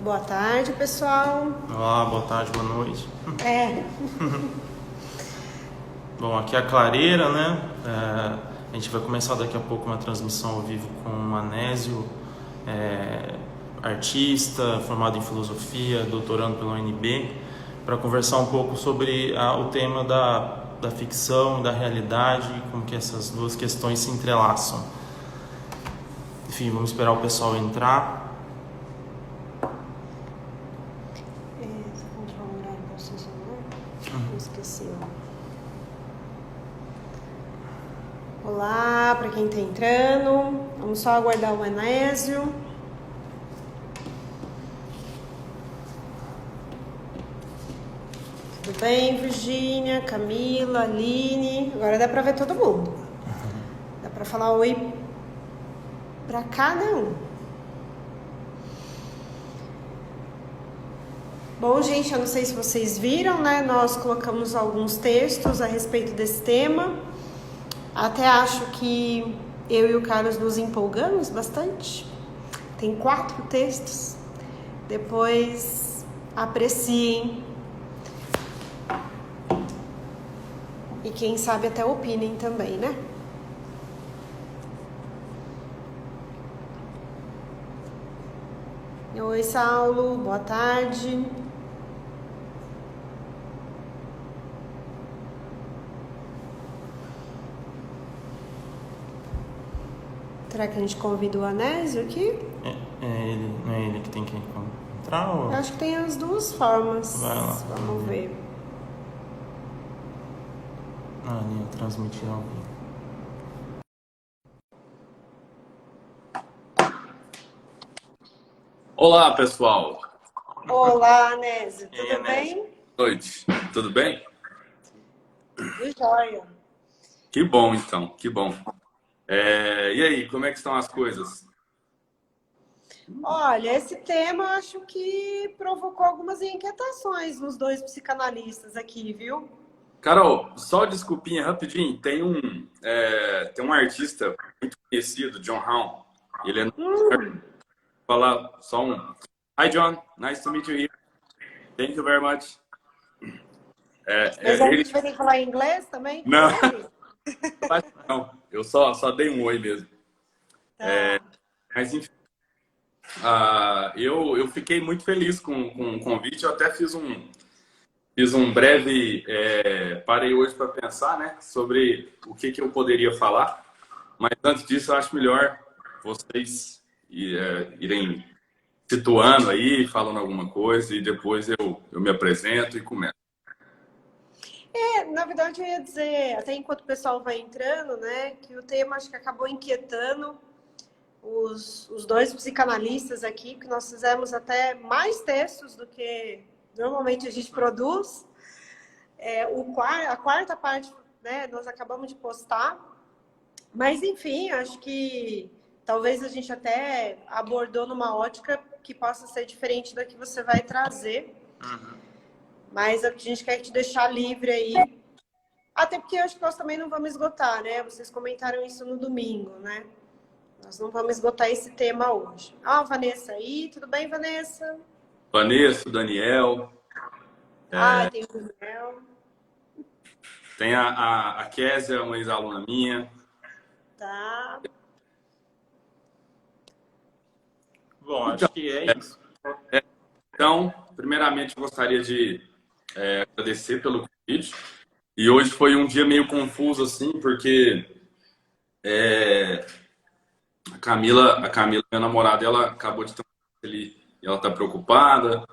Boa tarde, pessoal. Olá, boa tarde, boa noite. É, Bom, aqui é a Clareira, né? A gente vai começar daqui a pouco uma transmissão ao vivo com o Anésio, artista, formado em filosofia, doutorando pela UNB, para conversar um pouco sobre o tema da ficção e da realidade, como que essas duas questões se entrelaçam. Enfim, vamos esperar o pessoal entrar. você controla o horário do seu celular? Eu esqueci. Olá, para quem tá entrando. Vamos só aguardar o Anésio. Tudo bem, Virgínia, Camila, Aline? Agora dá para ver todo mundo. Dá para falar oi para cada um. Bom, gente, eu não sei se vocês viram, né? Nós colocamos alguns textos a respeito desse tema. Até acho que eu e o Carlos nos empolgamos bastante. Tem 4 textos. Depois apreciem. E quem sabe até opinem também, né? Oi, Saulo. Boa tarde. Será que a gente convida o Anésio aqui? Não é ele que tem que entrar? Ou... Eu acho que tem as duas formas. Vai lá. Vamos ver. Ali, transmitir ao vivo. Olá, pessoal. Olá, Anésio. E aí, Tudo Anésio? bem? Boa noite. Tudo bem? Tudo jóia. Que bom, então. Que bom. E aí, como é que estão as coisas? Olha, esse tema eu acho que provocou algumas inquietações nos 2 psicanalistas aqui, viu? Carol, só desculpinha rapidinho. Tem um artista muito conhecido, John Hamm. Ele é... Falar só um... Hi, John. Nice to meet you here. Thank you very much. Mas a gente vai ter que falar em inglês também com Não, ele? não. Eu só dei um oi mesmo. Tá. Mas, enfim. Eu fiquei muito feliz com o convite. Eu até fiz um breve... parei hoje para pensar, né, sobre o que eu poderia falar. Mas antes disso, eu acho melhor vocês irem situando aí, falando alguma coisa, e depois eu me apresento e começo. Na verdade eu ia dizer, até enquanto o pessoal vai entrando, né, que o tema acho que acabou inquietando os 2 psicanalistas aqui, que nós fizemos até mais textos do que normalmente a gente produz. A quarta parte, né, nós acabamos de postar. Mas, enfim, acho que talvez a gente até abordou numa ótica que possa ser diferente da que você vai trazer. Mas a gente quer te deixar livre aí. Até porque eu acho que nós também não vamos esgotar, né? Vocês comentaram isso no domingo, né? Nós não vamos esgotar esse tema hoje. Ah, Vanessa aí. Tudo bem, Vanessa? Vanessa, Daniel, Tem o Daniel. tem a Késia, uma ex-aluna minha. Tá. Bom, acho que é isso. Então, primeiramente, eu gostaria de agradecer pelo convite. E hoje foi um dia meio confuso, assim, porque a Camila, minha namorada, ela acabou de ter um ali, e ela está preocupada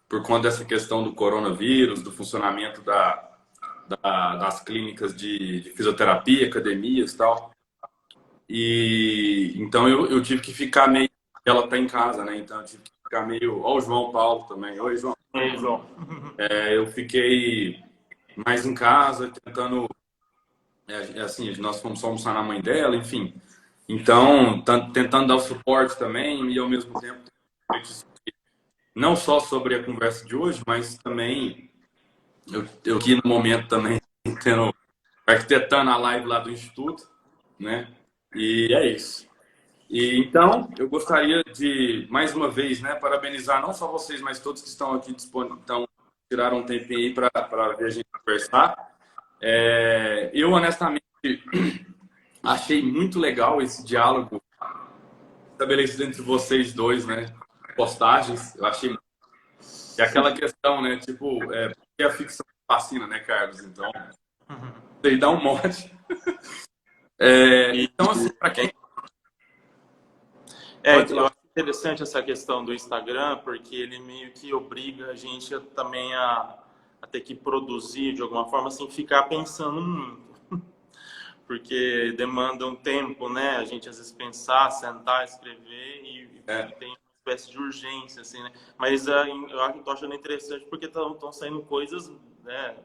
por conta dessa questão do coronavírus, do funcionamento das clínicas de fisioterapia, academias e tal. E então eu tive que ficar meio... Ela está em casa, né? Então eu tive que ficar meio... Ó, o João Paulo também. Oi, João. Oi, João. Eu fiquei mais em casa, tentando... assim, nós fomos almoçar na mãe dela, enfim. Então, tentando dar o suporte também e, ao mesmo tempo, não só sobre a conversa de hoje, mas também eu aqui no momento também arquitetando a live lá do Instituto, né? E é isso. E então, eu gostaria de, mais uma vez, né, parabenizar não só vocês, mas todos que estão aqui disponíveis, então, tiraram um tempinho aí para ver a gente conversar. Eu, honestamente, achei muito legal esse diálogo estabelecido entre vocês dois, né? Postagens, eu achei. E aquela questão, né? Tipo, porque a ficção fascina, né, Carlos? Então, ele dá um monte. Então, assim, para quem. Eu acho interessante essa questão do Instagram, porque ele meio que obriga a gente também a ter que produzir de alguma forma, sem ficar pensando muito. Porque demanda um tempo, né? A gente às vezes pensar, sentar, escrever e tem uma espécie de urgência, assim, né? Mas eu tô achando interessante porque estão saindo coisas, né,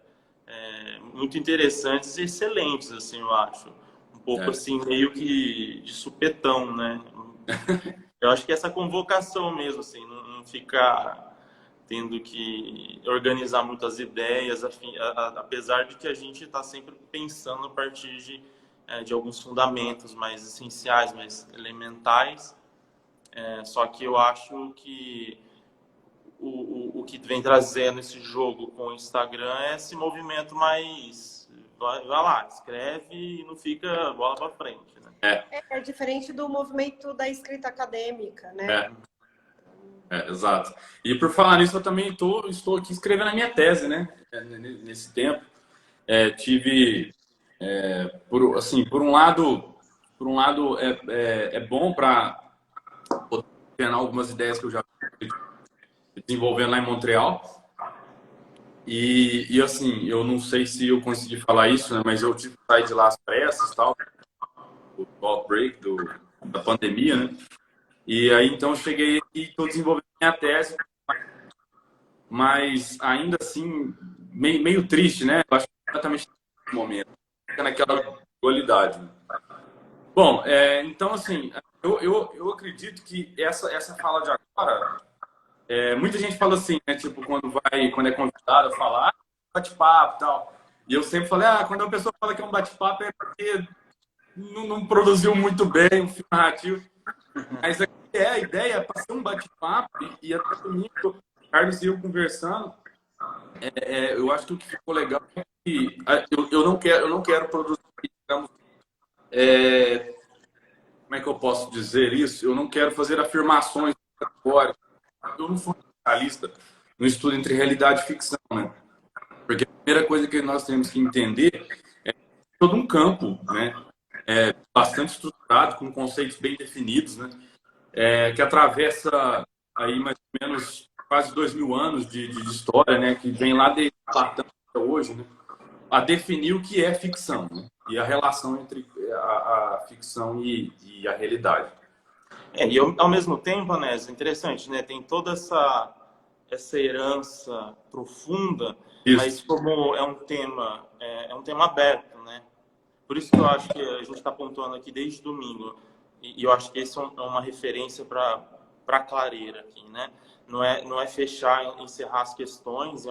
muito interessantes e excelentes, assim, eu acho. Um pouco assim, meio que de supetão, né? Eu acho que essa convocação mesmo, assim, não ficar tendo que organizar muitas ideias, apesar de que a gente está sempre pensando a partir de alguns fundamentos mais essenciais, mais elementais. Só que eu acho que o que vem trazendo esse jogo com o Instagram é esse movimento mais... Vai lá, escreve e não fica bola para frente, né? É diferente do movimento da escrita acadêmica, né? Exato. E por falar nisso, eu também estou aqui escrevendo a minha tese, né? Nesse tempo. Tive, por um lado é bom para poder treinar algumas ideias que eu já desenvolvendo lá em Montreal. E assim, eu não sei se eu consegui falar isso, né? Mas eu tive que sair de lá às pressas, tal, o outbreak da pandemia, né? E aí, então, eu cheguei aqui e estou desenvolvendo minha tese, mas ainda assim, meio triste, né? Eu acho que exatamente nesse momento, fica naquela dualidade. Bom, então, assim, eu acredito que essa fala de agora, muita gente fala assim, né? Tipo, quando é convidado a falar, bate-papo e tal. E eu sempre falei, quando a pessoa fala que é um bate-papo é porque não produziu muito bem um filme narrativo. Mas a ideia é para ser um bate-papo e até comigo, o Carlos e eu conversando, eu acho que o que ficou legal é que eu não quero produzir, digamos, como é que eu posso dizer isso? Eu não quero fazer afirmações agora. Eu não sou especialista no estudo entre realidade e ficção, né? Porque a primeira coisa que nós temos que entender é todo um campo, né? Bastante estruturado, com conceitos bem definidos, né? Que atravessa aí mais ou menos quase 2000 anos de história, né? Que vem lá desde Platão até hoje, né? A definir o que é ficção, né? E a relação entre a ficção e a realidade. E ao mesmo tempo, né, é interessante, né? Tem toda essa herança profunda, mas como é um tema aberto, né? Por isso que eu acho que a gente está pontuando aqui desde domingo, e eu acho que isso é uma referência para clareira aqui, né? Não é fechar, encerrar as questões,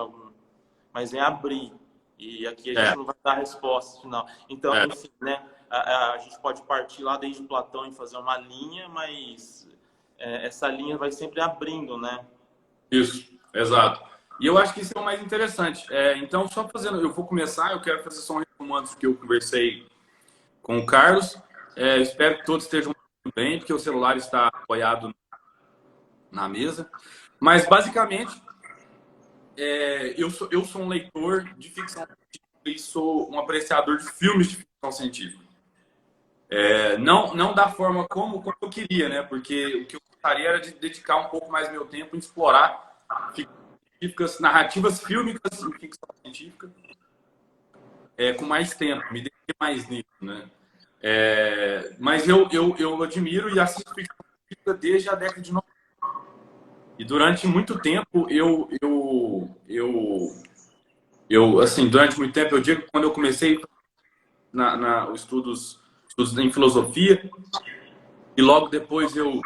mas é abrir. E aqui a gente não vai dar a resposta final. Então, enfim, né? A gente pode partir lá desde Platão e fazer uma linha, mas essa linha vai sempre abrindo, né? Isso, exato. E eu acho que isso é o mais interessante. Então, só fazendo, eu vou começar, eu quero fazer só um resumo antes que eu conversei com o Carlos. Espero que todos estejam muito bem, porque o celular está apoiado na mesa. Mas, basicamente, eu sou um leitor de ficção científica e sou um apreciador de filmes de ficção científica. Não da forma como eu queria, né? Porque o que eu gostaria era de dedicar um pouco mais meu tempo em explorar narrativas fílmicas em ficção científica com mais tempo, me dediquei mais nisso, né? Mas eu admiro e assisto ficção científica desde a década de 90. E durante muito tempo assim, durante muito tempo, eu digo que quando eu comecei os estudos em filosofia, e logo depois eu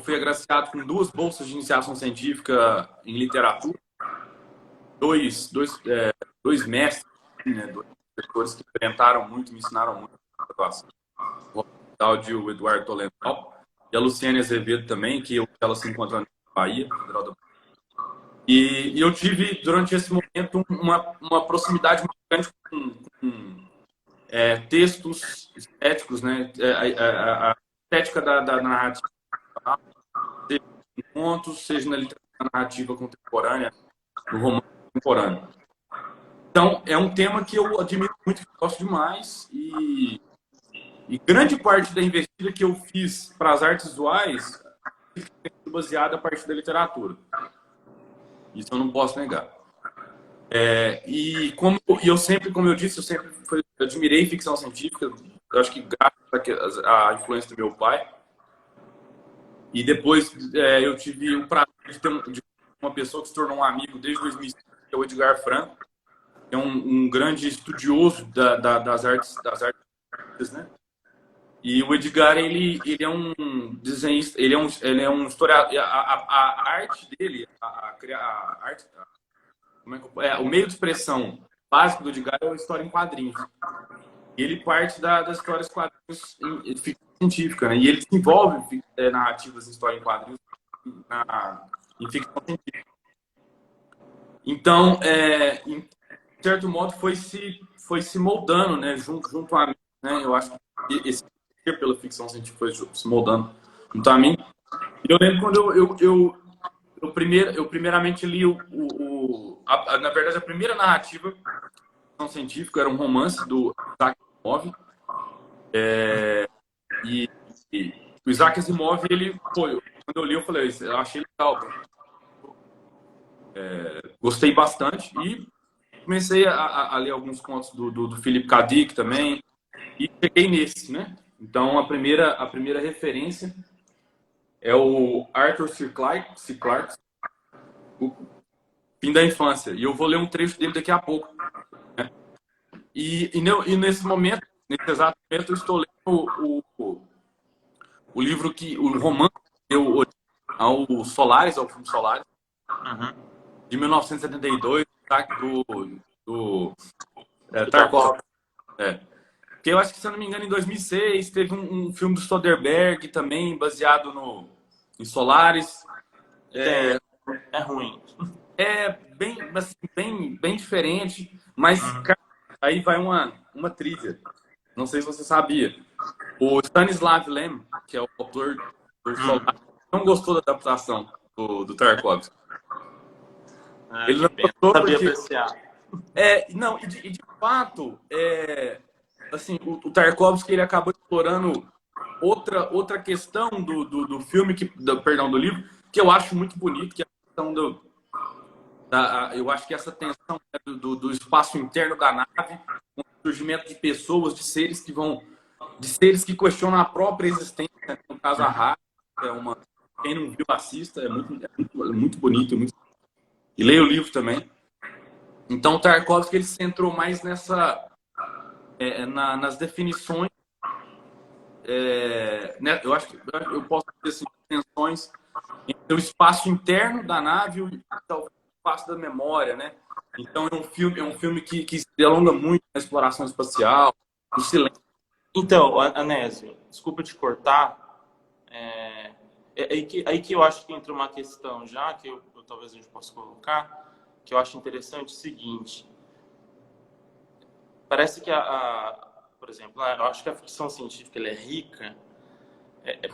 fui agraciado com 2 bolsas de iniciação científica em literatura, dois mestres, né, 2 professores que orientaram muito, me ensinaram muito. tal de o Eduardo Tolental, e a Luciane Azevedo também, ela se encontra na Bahia, Federal da Bahia. E eu tive, durante esse momento, uma proximidade muito grande com textos estéticos, né? A estética da narrativa, seja em contos, seja na literatura narrativa contemporânea, no romance contemporâneo. Então, é um tema que eu admiro muito, que eu gosto demais, e grande parte da investida que eu fiz para as artes visuais é baseada a partir da literatura. Isso eu não posso negar. E eu sempre, como eu disse, eu sempre admirei ficção científica. Eu acho que graças à influência do meu pai. E depois eu tive o prazer de uma pessoa que se tornou um amigo desde 2005, que é o Edgar Franco, que é um grande estudioso das artes, né? E o Edgar, ele é um desenhista, ele é um historiador. A arte dele, a arte, o meio de expressão básico do Edgar é a história em quadrinhos. Ele parte das histórias em quadrinhos em ficção científica, né? E ele desenvolve narrativas de história em quadrinhos em ficção científica. Então, em certo modo, foi se moldando, né? Junto a mim, né? Eu acho que esse pela ficção científica foi se moldando junto a mim. E eu lembro quando eu primeiramente li na verdade, a primeira narrativa de ficção científica era um romance do Isaac Asimov. E o Isaac Asimov, quando eu li, eu falei, eu achei legal. Gostei bastante e comecei a ler alguns contos do Philip K. Dick também, e cheguei nesse, né? Então, a primeira referência é o Arthur C. Clarke, O Fim da Infância. E eu vou ler um trecho dele daqui a pouco, né? E nesse momento, nesse exato momento, eu estou lendo o livro o romance ao Solaris, ao filme Solaris, de 1972, do Tarkovsky. Porque eu acho que, se eu não me engano, em 2006 teve um filme do Soderbergh também, baseado em Solaris. É ruim. É bem diferente, mas cara, aí vai uma trivia. Não sei se você sabia. O Stanislav Lem, que é o autor do Solaris, não gostou da adaptação do Tarkovsky. Ele não gostou sabia porque... apreciar. Não, e de fato, assim, o Tarkovsky, ele acabou explorando outra questão do filme, perdão, do livro, que eu acho muito bonito, que é a questão eu acho que essa tensão, né, do espaço interno da nave, com o surgimento de pessoas, de seres que questionam a própria existência, né? No caso a Ra, quem não viu, assista, é muito bonito, e leia o livro também. Então o Tarkovsky, ele se centrou mais nas definições, né? Eu acho que eu posso ter assim, tensões entre o espaço interno da nave e o espaço da memória, né? Então é um filme que se alonga muito na exploração espacial, no silêncio. Então, Anésio, desculpa te cortar. Aí que eu acho que entra uma questão já, que talvez a gente possa colocar, que eu acho interessante, o seguinte. Parece que, por exemplo, eu acho que a ficção científica ela é rica,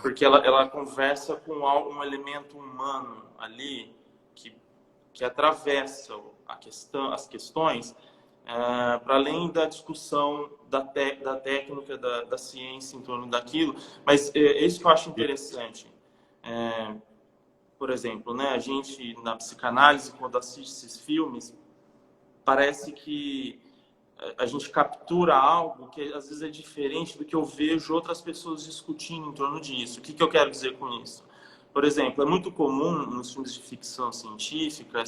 porque ela conversa com um elemento humano ali que atravessa as questões para além da discussão da técnica, da ciência em torno daquilo. Mas é isso que eu acho interessante. Por exemplo, né, a gente, na psicanálise, quando assiste esses filmes, parece que a gente captura algo que às vezes é diferente do que eu vejo outras pessoas discutindo em torno disso. O que eu quero dizer com isso? Por exemplo, é muito comum nos filmes de ficção científica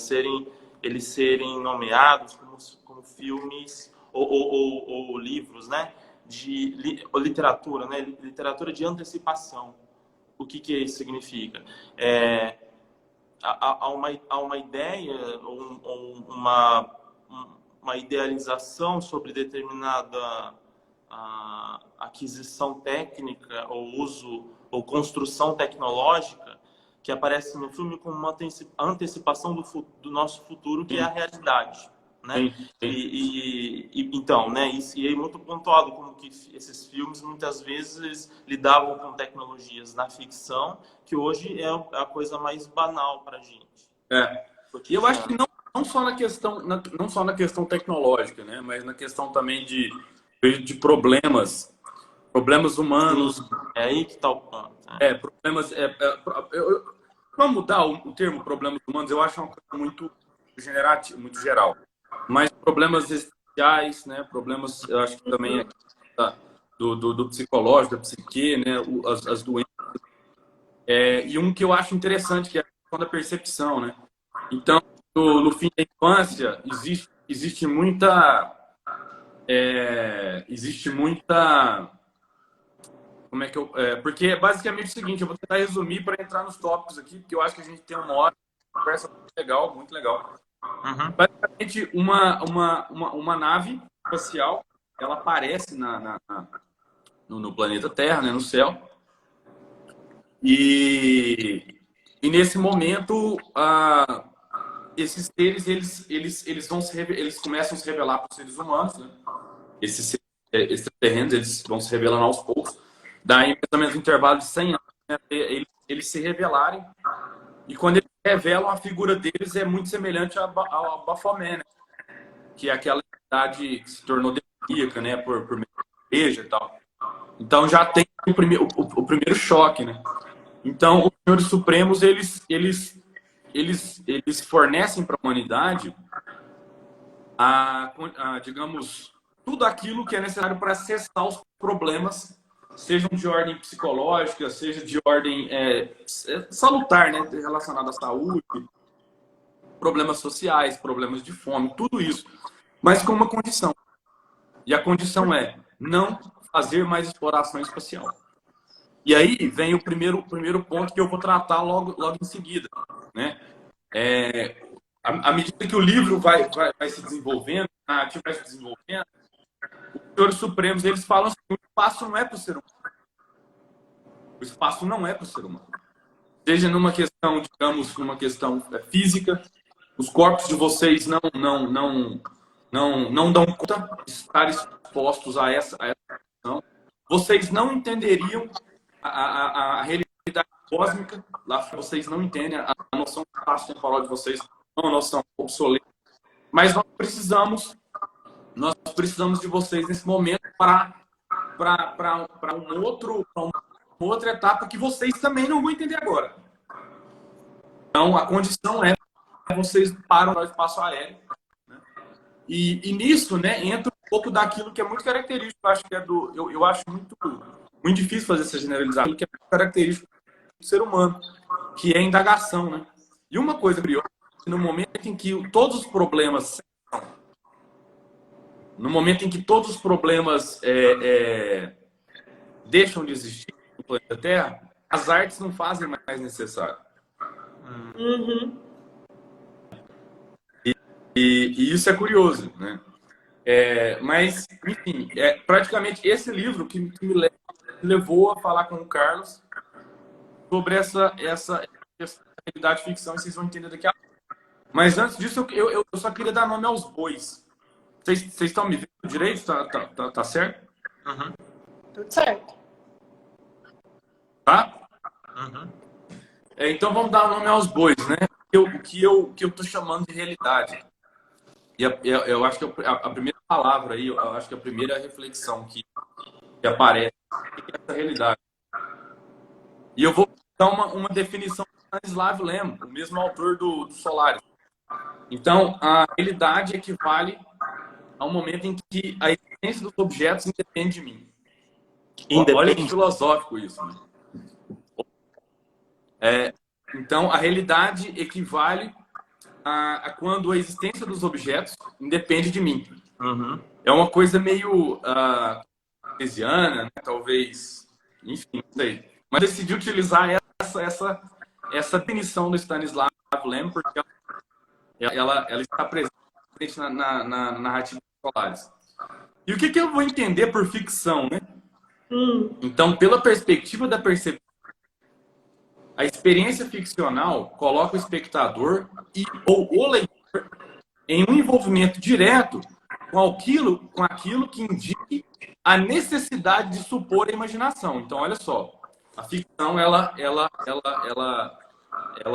eles serem nomeados como filmes ou livros, né, de literatura, né, literatura de antecipação. O que isso significa? Há uma ideia ou uma idealização sobre determinada a aquisição técnica ou uso ou construção tecnológica que aparece no filme como uma antecipação do nosso futuro, que é a realidade, né? Sim, sim. Então, né? E é muito pontuado como que esses filmes muitas vezes lidavam com tecnologias na ficção, que hoje é a coisa mais banal para a gente. E eu acho que não só na questão, não só na questão tecnológica, né? Mas na questão também de problemas humanos. Sim, é aí que está o ponto. Problemas. Vamos mudar o termo problemas humanos, eu acho uma coisa muito generativa, muito geral. Mas problemas existenciais, né? Problemas, eu acho que também é do psicológico, da psique, né? As doenças. E um que eu acho interessante, que é a questão da percepção, né? Então, no fim da infância, existe muita. Como é que porque é basicamente o seguinte, eu vou tentar resumir para entrar nos tópicos aqui, porque eu acho que a gente tem uma hora de conversa muito legal. Uhum. Basicamente, uma nave espacial, ela aparece no planeta Terra, né, no céu. E nesse momento, esses seres, eles começam a se revelar para os seres humanos, né? Esses extraterrenos, eles vão se revelando aos poucos. Daí, mais ou menos, um intervalo de 100 anos, né, eles se revelarem. E quando eles revelam, a figura deles é muito semelhante ao Baphomet, né? Que é aquela entidade que se tornou demoníaca, né? Por meio da igreja e tal. Então, já tem o primeiro choque, né? Então, os senhores supremos, eles fornecem para a humanidade, digamos, tudo aquilo que é necessário para acessar os problemas, sejam de ordem psicológica, seja de ordem salutar, né, relacionada à saúde, problemas sociais, problemas de fome, tudo isso, mas com uma condição. E a condição é não fazer mais exploração espacial. E aí vem o primeiro ponto que eu vou tratar logo em seguida, né? À medida que o livro vai se desenvolvendo, a narrativa vai se desenvolvendo, os senhores supremos, eles falam assim, o espaço não é para o ser humano. O espaço não é para o ser humano. Seja numa questão, digamos, numa questão física, os corpos de vocês não dão conta de estar expostos a essa questão. Vocês não entenderiam a realidade cósmica, lá vocês não entendem, a noção do espaço temporal de vocês é uma noção obsoleta. Mas nós precisamos de vocês nesse momento para uma outra etapa que vocês também não vão entender agora. Então, a condição é vocês param no espaço aéreo. Né? E nisso, né, entra um pouco daquilo que é muito característico, eu acho que eu acho muito difícil fazer essa generalização, que é característico do ser humano, que é a indagação, né? E uma coisa curiosa, no momento em que todos os problemas deixam de existir no planeta Terra, as artes não fazem mais necessário. Uhum. E isso é curioso, né? Mas, enfim, praticamente esse livro que me levou a falar com o Carlos sobre essa realidade de ficção, e vocês vão entender daqui a pouco. Mas antes disso, eu só queria dar nome aos bois. Vocês estão me vendo direito? Tá certo? Uhum. Tudo certo. Tá? Uhum. Então vamos dar nome aos bois, né? O que eu tô chamando de realidade. E eu acho que a primeira palavra aí, eu acho que a primeira reflexão que aparece é essa realidade. E eu vou dar uma definição de Stanislav Lem, o mesmo autor do Solaris. Então, a realidade equivale a um momento em que a existência dos objetos independe de mim. Olha que filosófico isso, né? Então, a realidade equivale a quando a existência dos objetos independe de mim. Uhum. É uma coisa meio cartesiana, né? Talvez, enfim, não sei. Mas decidi utilizar essa definição do Stanislav Lem porque ela está presente na narrativa dos Solaris. E o que eu vou entender por ficção, né? Hum, Então, pela perspectiva da percepção, a experiência ficcional coloca o espectador ou o leitor em um envolvimento direto com aquilo que indique a necessidade de supor a imaginação. Então, olha só, a ficção ela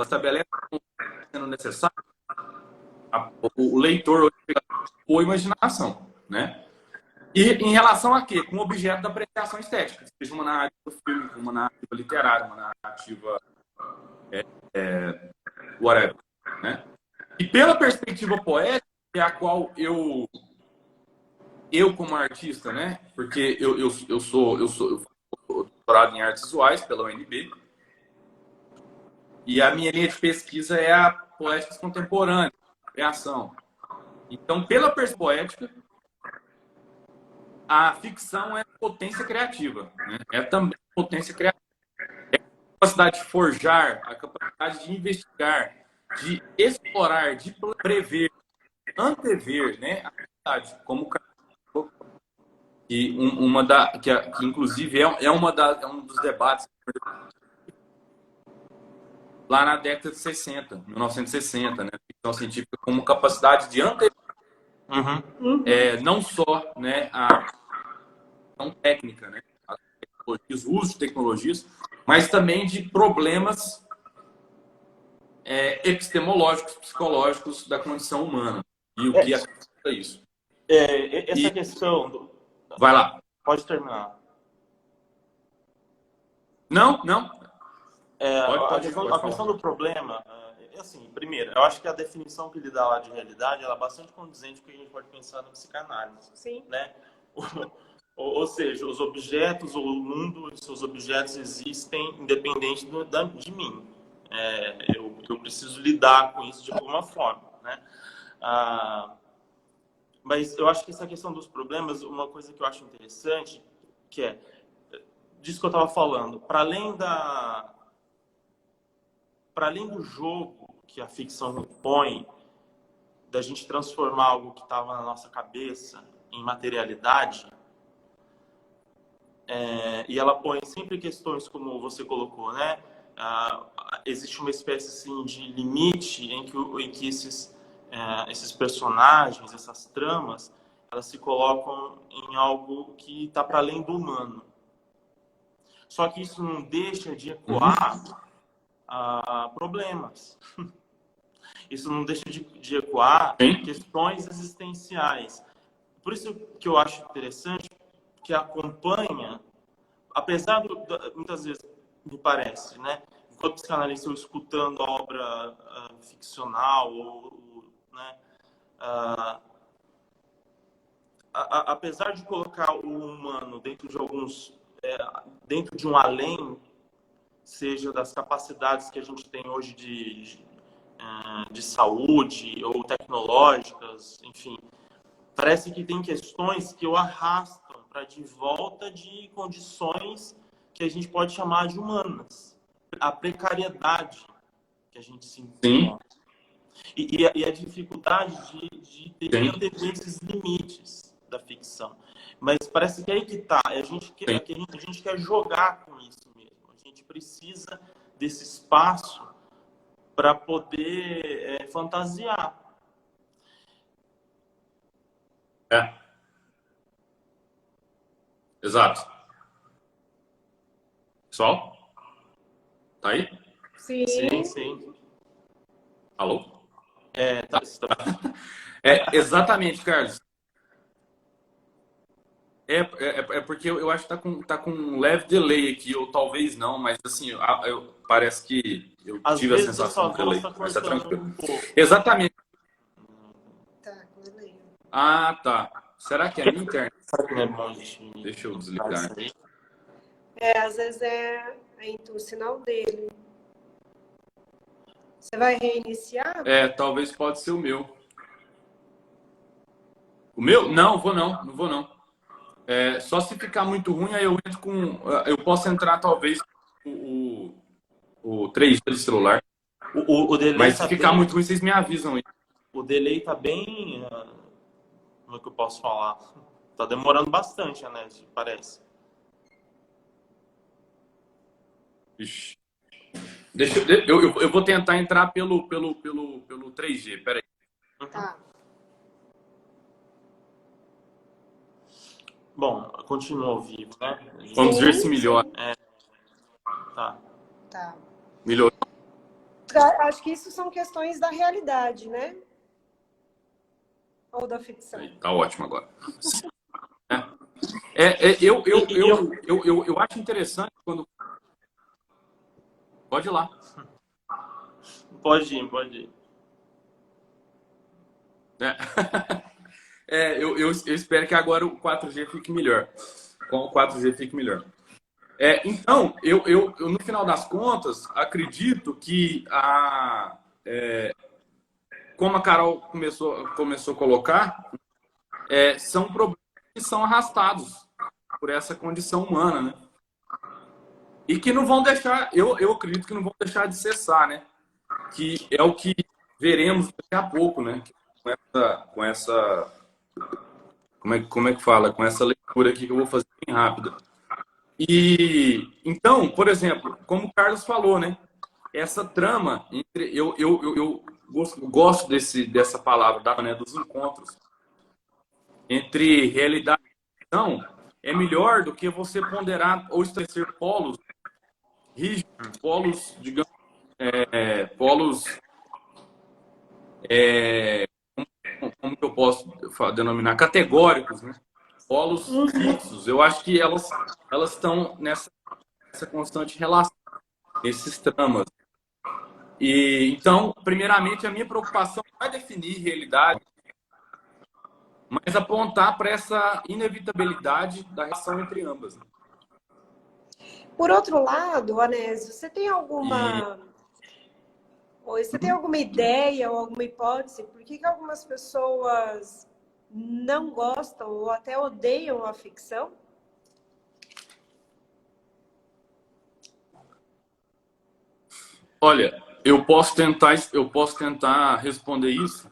estabelece como sendo necessário o leitor ou a imaginação, né? E em relação a quê? Com o objeto da apreciação estética, seja uma narrativa fílmica, uma narrativa literária, uma narrativa whatever, né? E pela perspectiva poética, é a qual eu como artista, né? Porque eu faço doutorado em artes visuais pela UNB e a minha linha de pesquisa é a poética contemporânea, criação. Então, pela perspectiva poética, a ficção é potência criativa, né? É também potência criativa. É a capacidade de forjar, a capacidade de investigar, de explorar, de prever, antever, né? A realidade, como que inclusive é um dos debates lá na década de 60, 1960, né? Ficção científica como capacidade de antever uhum. não só, né, a questão técnica, né? As tecnologias, o uso de tecnologias, mas também de problemas epistemológicos, psicológicos da condição humana e o que é isso. Essa questão Vai lá. pode terminar. Não. A questão do problema, assim, primeiro, eu acho que a definição que ele dá lá de realidade, ela é bastante condizente com o que a gente pode pensar na psicanálise. Sim. Né? Ou seja, os objetos, ou o mundo e seus objetos existem independente de mim. Eu preciso lidar com isso de alguma forma, né? Mas eu acho que essa questão dos problemas, uma coisa que eu acho interessante, que é disso que eu estava falando, para além do jogo que a ficção impõe, da gente transformar algo que estava na nossa cabeça em materialidade, e ela põe sempre questões como você colocou, né? Existe uma espécie assim, de limite em que esses personagens, essas tramas, elas se colocam em algo que está para além do humano. Só que isso não deixa de ecoar problemas. Isso não deixa de ecoar questões existenciais. Por isso que eu acho interessante que acompanha, apesar muitas vezes me parece, né, enquanto psicanalista eu escutando a obra ficcional, né, apesar de colocar o humano dentro dentro de um além, seja das capacidades que a gente tem hoje de saúde ou tecnológicas, enfim, parece que tem questões que o arrastam para de volta de condições que a gente pode chamar de humanas. A precariedade que a gente se encontra. E a dificuldade de ter esses limites da ficção. Mas parece que é aí que está. A gente quer jogar com isso mesmo. A gente precisa desse espaço para poder fantasiar. Exato. Pessoal? Tá aí? Sim. Alô? Tá. Exatamente, Carlos. Porque eu acho que tá com um leve delay aqui, ou talvez não, mas assim, parece que eu tive a sensação de delay, mas tá tranquilo. Exatamente. Tá, com delay. Tá. Será que é a minha internet? Deixa eu desligar. Às vezes é o sinal dele. Você vai reiniciar? Talvez pode ser o meu. O meu? Não vou não. Só se ficar muito ruim, aí eu entro com... Eu posso entrar, talvez, o 3G do celular. O delay mas se ficar muito ruim, vocês me avisam aí. O delay tá bem... Como é que eu posso falar? Tá demorando bastante, Anésio, parece. Ixi. Eu vou tentar entrar pelo 3G, peraí. Tá. Bom, continua ao vivo, né? Vamos ver se melhora. Tá. Tá. Melhorou? Acho que isso são questões da realidade, né? Ou da ficção. Tá ótimo agora. Eu acho interessante quando... Pode ir lá. Pode ir. Eu espero que agora o 4G fique melhor. Com o 4G fique melhor. Então, eu, no final das contas, acredito que como a Carol começou a colocar, são problemas que são arrastados por essa condição humana, né? E que não vão deixar, eu acredito que não vão deixar de cessar, né? Que é o que veremos daqui a pouco, né? Como é que fala? Com essa leitura aqui que eu vou fazer bem rápida. E então, por exemplo, como o Carlos falou, né? Essa trama entre eu gosto dessa palavra, né? Dos encontros entre realidade e ficção é melhor do que você ponderar ou estabelecer polos rígidos, polos, digamos, polos, como que eu posso denominar? Categóricos, né? Polos fixos. Eu acho que elas estão nessa constante relação, esses tramas. E então, primeiramente, a minha preocupação não é definir realidade, mas apontar para essa inevitabilidade da relação entre ambas. Por outro lado, Anésio, você tem alguma ideia ou alguma hipótese por que algumas pessoas não gostam ou até odeiam a ficção? Olha, eu posso tentar responder isso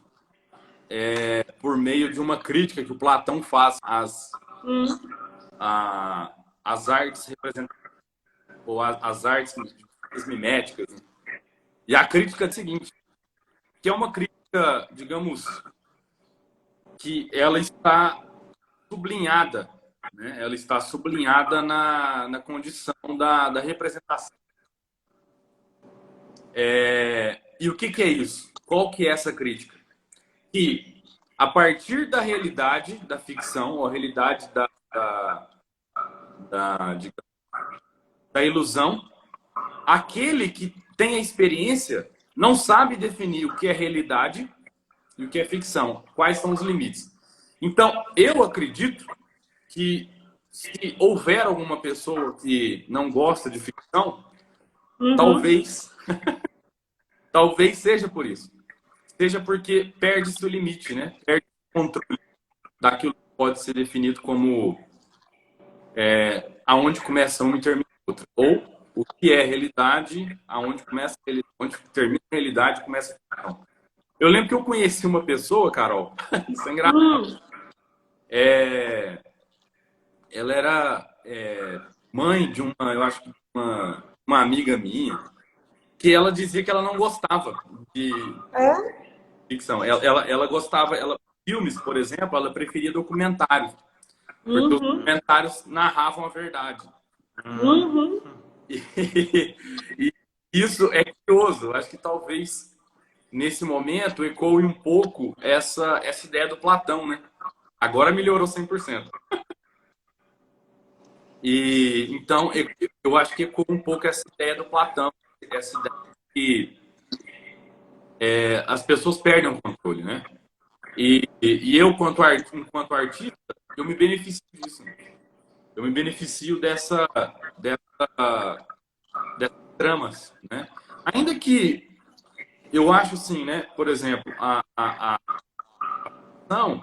por meio de uma crítica que o Platão faz às artes representativas ou às artes miméticas. Né? E a crítica é a seguinte, que é uma crítica, digamos, que ela está sublinhada, né? Ela está sublinhada na condição da representação. E o que é isso? Qual que é essa crítica? Que a partir da realidade da ficção, ou a realidade da ilusão, aquele que tem a experiência não sabe definir o que é realidade e o que é ficção, quais são os limites. Então, eu acredito que se houver alguma pessoa que não gosta de ficção, talvez seja por isso. Seja porque perde-se o limite, né? Perde o controle daquilo que pode ser definido como aonde começa um e termina o outro. Ou o que é realidade, aonde termina a realidade, começa a ficção. Eu lembro que eu conheci uma pessoa, Carol, isso é engraçado. Ela era mãe de eu acho que uma amiga minha, que ela dizia que ela não gostava de ficção. Ela gostava, filmes, por exemplo, ela preferia documentários, porque os documentários narravam a verdade. E isso é curioso. Acho que talvez nesse momento ecoe um pouco essa ideia do Platão, né? Agora melhorou 100%. E então eu acho que ecoa um pouco essa ideia do Platão, essa ideia que as pessoas perdem o controle, né? E eu, enquanto artista, eu me beneficio disso. Né? Eu me beneficio dessas tramas, né? Ainda que eu acho assim, né? Por exemplo, a ficção,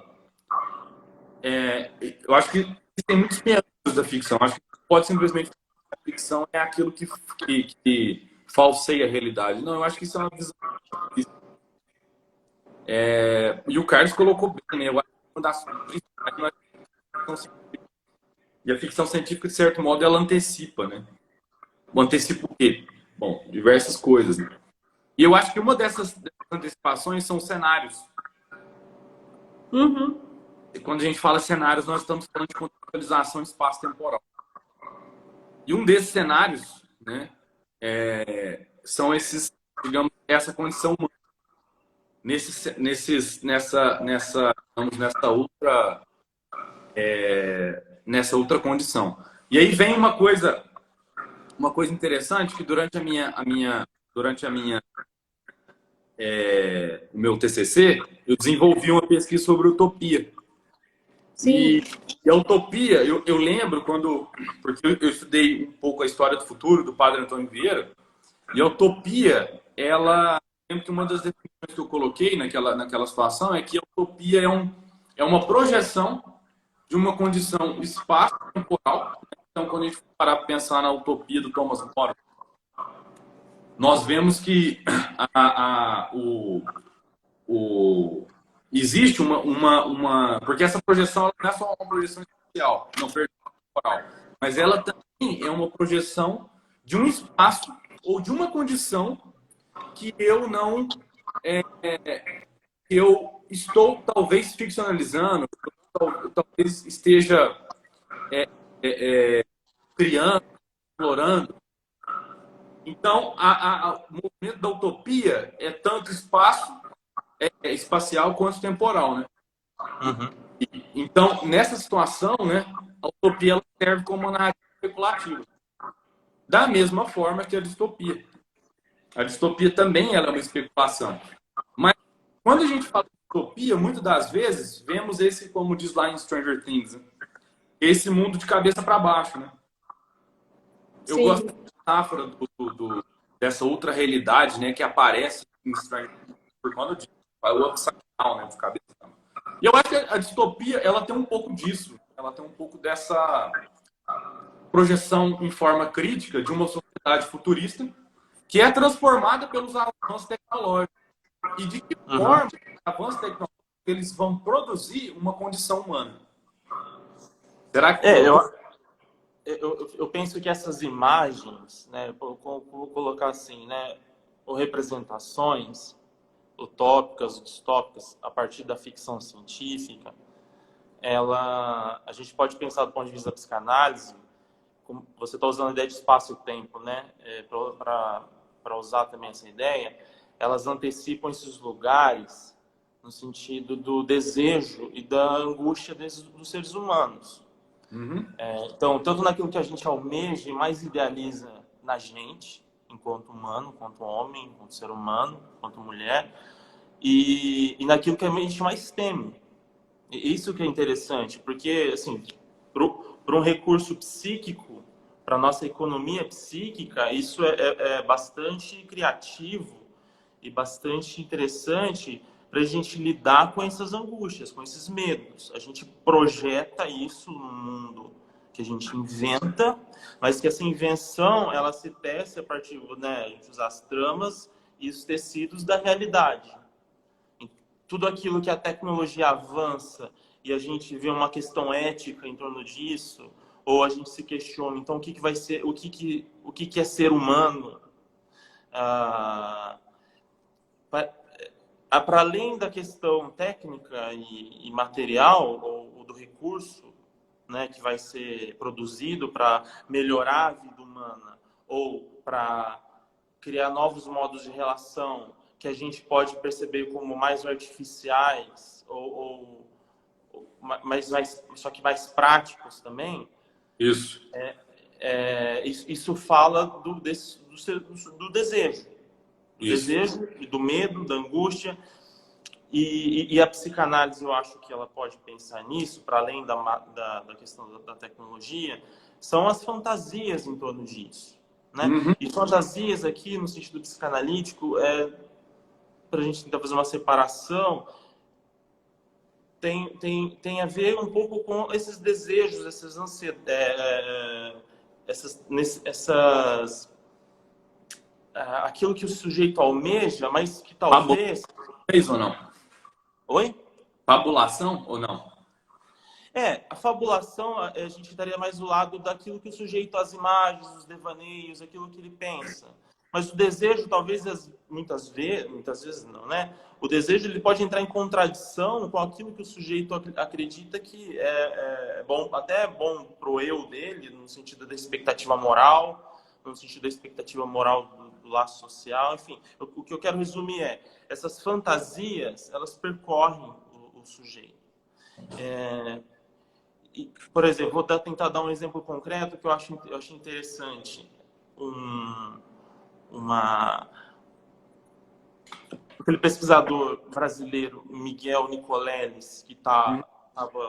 eu acho que tem muitos meandros da ficção. Acho que pode simplesmente a ficção é aquilo que falseia a realidade. Não, eu acho que isso é uma visão. E o Carlos colocou bem, né? Eu acho que uma das principais ficção científica. E a ficção científica, de certo modo, ela antecipa, né? Antecipa o quê? Bom, diversas coisas. Né? E eu acho que uma dessas antecipações são cenários. Uhum. E quando a gente fala cenários, nós estamos falando de contextualização espaço-temporal. E um desses cenários, né, são esses, digamos, essa condição humana. Nessa outra condição. E aí vem uma coisa interessante que durante o meu TCC, eu desenvolvi uma pesquisa sobre utopia. Sim. E a utopia, eu lembro porque eu estudei um pouco a história do futuro do Padre Antônio Vieira, e a utopia, ela, lembro que uma das definições que eu coloquei naquela situação é que a utopia é uma projeção de uma condição espaço-temporal. Então, quando a gente parar para pensar na utopia do Thomas More, nós vemos que existe porque essa projeção não é só uma projeção espacial, não, temporal, mas ela também é uma projeção de um espaço ou de uma condição que eu estou talvez ficcionalizando, talvez esteja criando, explorando. Então, o movimento da utopia é tanto espacial quanto temporal, né? Uhum. Então, nessa situação, né, a utopia ela serve como uma narrativa especulativa. Da mesma forma que a distopia. A distopia também ela é uma especulação. Mas, quando a gente fala de distopia, muitas das vezes, vemos esse, como diz lá em Stranger Things, né? Esse mundo de cabeça para baixo, né? Eu Sim. gosto da metáfora dessa outra realidade, né, que aparece em Stranger Things por conta disso. O upside down, né, de cabeça. E eu acho que a distopia, ela tem um pouco disso. Ela tem um pouco dessa projeção em forma crítica de uma sociedade futurista que é transformada pelos avanços tecnológicos. E de que forma os avanços tecnológicos eles vão produzir uma condição humana? Será que... Eu penso que essas imagens, né, vou colocar assim, né, ou representações utópicas, distópicas, a partir da ficção científica, a gente pode pensar do ponto de vista da psicanálise, como você está usando a ideia de espaço e tempo, né, para usar também essa ideia, elas antecipam esses lugares no sentido do desejo e da angústia dos seres humanos. Uhum. Então, tanto naquilo que a gente almeja e mais idealiza na gente, enquanto humano, enquanto homem, enquanto ser humano, enquanto mulher, e naquilo que a gente mais teme. E isso que é interessante, porque, assim, para um recurso psíquico, para a nossa economia psíquica, isso é bastante criativo e bastante interessante para a gente lidar com essas angústias, com esses medos. A gente projeta isso no mundo que a gente inventa, mas que essa invenção ela se tece a partir, né, a gente usa as tramas e os tecidos da realidade. Tudo aquilo que a tecnologia avança e a gente vê uma questão ética em torno disso, ou a gente se questiona, então o que vai ser, o que é ser humano? Para além da questão técnica e material, ou do recurso, né, que vai ser produzido para melhorar a vida humana, ou para criar novos modos de relação que a gente pode perceber como mais artificiais, só que mais práticos também. Isso. Isso fala do desejo. Do desejo e do medo, da angústia. E a psicanálise, eu acho que ela pode pensar nisso, para além da questão da tecnologia, são as fantasias em torno disso. Né? Uhum. E fantasias aqui, no sentido psicanalítico, para a gente tentar fazer uma separação, tem a ver um pouco com esses desejos, essas ansiedades, aquilo que o sujeito almeja, mas que talvez... Fez ou não? Oi? Fabulação ou não? A fabulação, a gente estaria mais do lado daquilo que o sujeito, as imagens, os devaneios, aquilo que ele pensa. Mas o desejo, talvez, muitas vezes não, né? O desejo ele pode entrar em contradição com aquilo que o sujeito acredita que é bom, até é bom pro eu dele, no sentido da expectativa moral, no sentido da expectativa moral do laço social, enfim. O que eu quero resumir essas fantasias, elas percorrem o sujeito. Por exemplo, vou tentar dar um exemplo concreto que eu acho interessante. Aquele pesquisador brasileiro, Miguel Nicoleles, que estava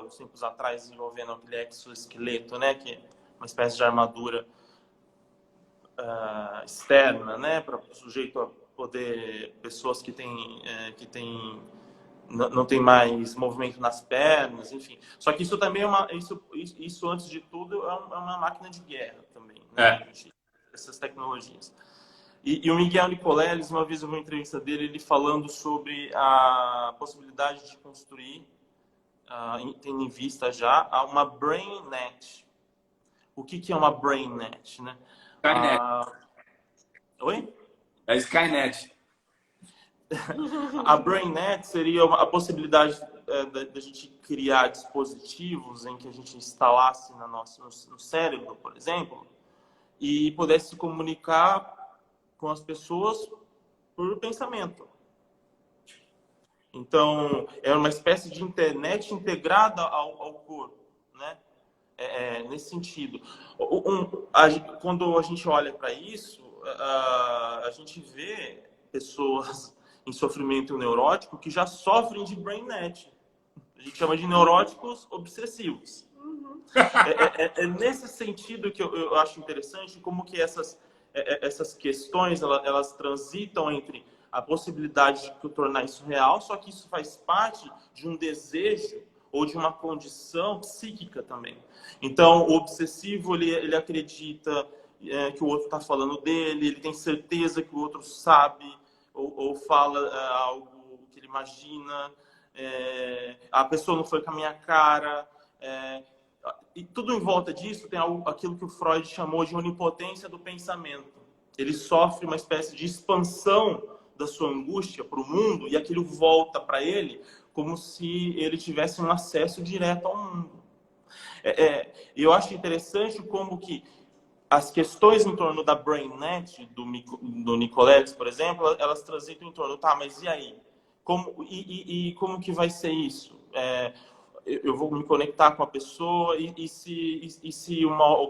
uns tempos atrás desenvolvendo aquele exoesqueleto, né, que é uma espécie de armadura externa, né, para o sujeito poder, pessoas que não tem mais movimento nas pernas, enfim. Só que isso também isso antes de tudo é uma máquina de guerra também, né? Essas tecnologias. E o Miguel Nicoleles, uma vez eu vi uma entrevista dele, ele falando sobre a possibilidade de construir, tendo em vista já, uma BrainNet. O que é uma BrainNet, né? Skynet. Oi? É Skynet. A BrainNet seria a possibilidade da gente criar dispositivos em que a gente instalasse no cérebro, por exemplo, e pudesse se comunicar com as pessoas por pensamento. Então, é uma espécie de internet integrada ao corpo, né? Nesse sentido. Quando a gente olha para isso, a gente vê pessoas em sofrimento neurótico que já sofrem de BrainNet. A gente chama de neuróticos obsessivos. É nesse sentido que eu acho interessante como que essas questões elas transitam entre a possibilidade de tornar isso real, só que isso faz parte de um desejo ou de uma condição psíquica também. Então, o obsessivo, ele acredita que o outro está falando dele, ele tem certeza que o outro sabe ou fala algo que ele imagina, a pessoa não foi com a minha cara, e tudo em volta disso tem aquilo que o Freud chamou de onipotência do pensamento. Ele sofre uma espécie de expansão da sua angústia para o mundo e aquilo volta para ele como se ele tivesse um acesso direto ao mundo. Eu acho interessante como que as questões em torno da BrainNet, do Nicoleles, por exemplo, elas transitam em torno, tá, mas e aí? Como que vai ser isso? Eu vou me conectar com a pessoa e se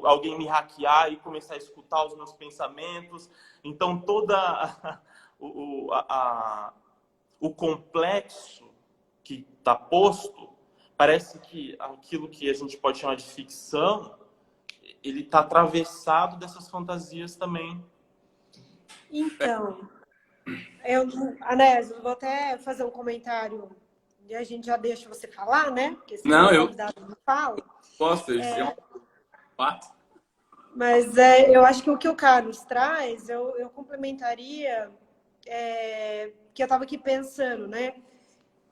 alguém me hackear e começar a escutar os meus pensamentos? Então, toda o complexo que está posto, parece que aquilo que a gente pode chamar de ficção, ele está atravessado dessas fantasias também. Então, Anésio, vou até fazer um comentário e a gente já deixa você falar, né? Porque se não, o convidado não fala. Posso, é um fato. Mas eu acho que o que o Carlos traz, eu complementaria, que eu estava aqui pensando, né?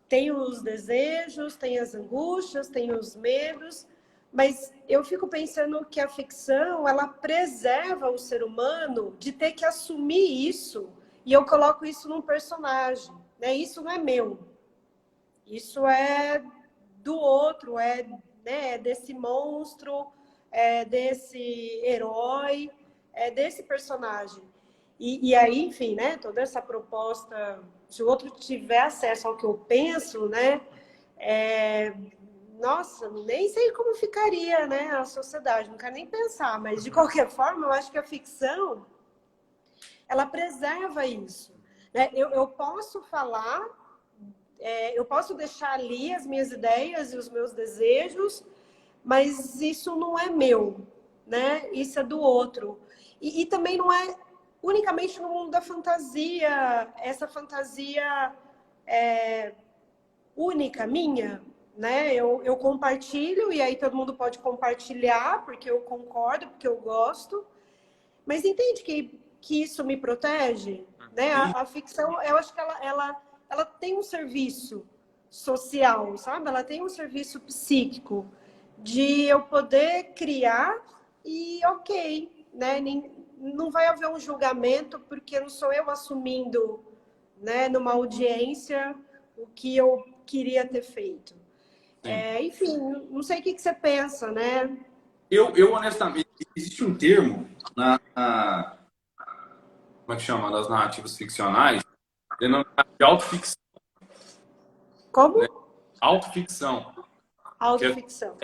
Tem os desejos, tem as angústias, tem os medos, mas eu fico pensando que a ficção, ela preserva o ser humano de ter que assumir isso, e eu coloco isso num personagem, né? Isso não é meu, isso é do outro, né, desse monstro, desse herói, desse personagem. E aí, enfim, né, toda essa proposta, se o outro tiver acesso ao que eu penso, né, nossa, nem sei como ficaria, né, a sociedade, não quero nem pensar, mas de qualquer forma, eu acho que a ficção, ela preserva isso, né? Eu posso falar, eu posso deixar ali as minhas ideias e os meus desejos, mas isso não é meu, né? Isso é do outro. E também não é unicamente no mundo da fantasia, essa fantasia única, minha, né? Eu compartilho, e aí todo mundo pode compartilhar, porque eu concordo, porque eu gosto, mas entende que isso me protege, né? A ficção, eu acho que ela tem um serviço social, sabe? Ela tem um serviço psíquico. de eu poder criar e ok, né? Não vai haver um julgamento, porque não sou eu assumindo, né, numa audiência o que eu queria ter feito. Enfim, não sei o que você pensa, né? Eu honestamente, existe um termo como é que chama? Das narrativas ficcionais, denominado de autoficção, né? Como? Autoficção. Que é, Autoficção.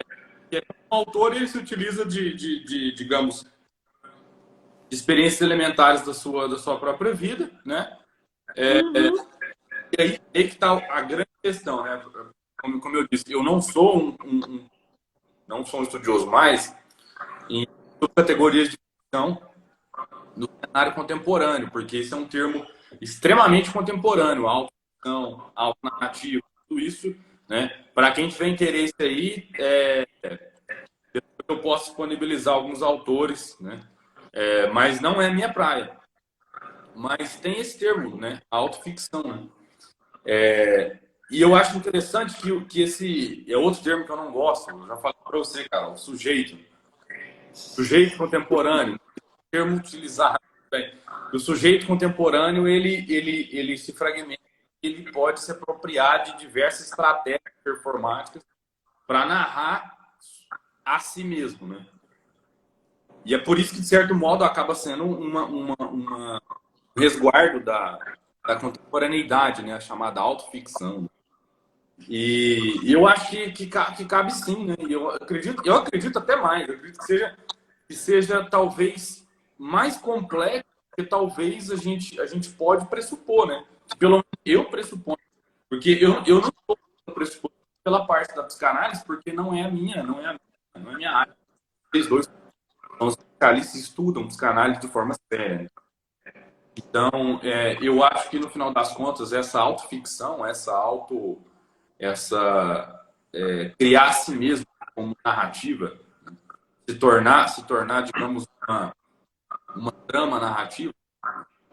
que é um autor, ele se utiliza digamos, de experiências elementares da sua própria vida, né? Uhum. E aí que está a grande questão, né? Como eu disse, eu não sou não sou um estudioso mais em categorias de ficção no cenário contemporâneo, porque esse é um termo extremamente contemporâneo, autoficção, autonarrativa, tudo isso, né? Para quem tiver interesse aí, eu posso disponibilizar alguns autores, né? Mas não é minha praia. Mas tem esse termo, né? Autoficção, né? E eu acho interessante que esse é outro termo que eu não gosto. Eu já falei para você, cara, o sujeito. Sujeito contemporâneo. Termo utilizado. Bem, o sujeito contemporâneo, ele se fragmenta. Ele pode se apropriar de diversas estratégias performáticas para narrar a si mesmo, né? E é por isso que, de certo modo, acaba sendo um resguardo da contemporaneidade, né? A chamada autoficção. E eu acho que cabe sim, né? E eu acredito até mais. Eu acredito que seja talvez mais complexo que talvez a gente pode pressupor, né? Pelo menos eu pressuponho. Porque eu não estou pressupondo pela parte da psicanálise, porque não é a minha área. Eles dois são especialistas e estudam psicanálise de forma séria. Então, eu acho que no final das contas, essa autoficção, criar a si mesmo como narrativa, se tornar, digamos, uma trama narrativa,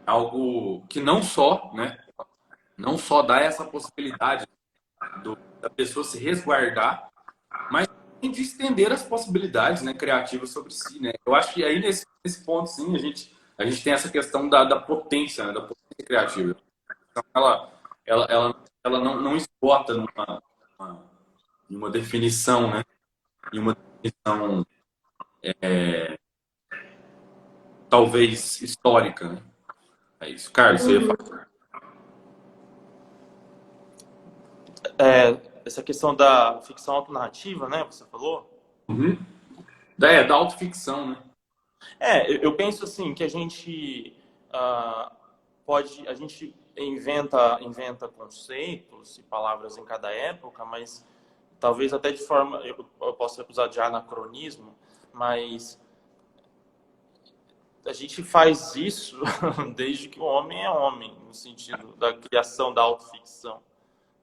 algo que não só, né, não só dá essa possibilidade da pessoa se resguardar, mas também de estender as possibilidades, né, criativas sobre si, né. Eu acho que aí nesse ponto, sim, a gente tem essa questão da potência, né, da potência criativa. Então, ela não esgota numa definição, né, em uma definição talvez histórica, né? É isso. Carlos, você ia falar. Essa questão da ficção autonarrativa, né? Você falou? Uhum. Da autoficção, né? Eu penso assim que a gente a gente inventa conceitos e palavras em cada época, mas talvez até de forma, eu posso acusar de anacronismo, mas a gente faz isso desde que o homem é homem, no sentido da criação da autoficção.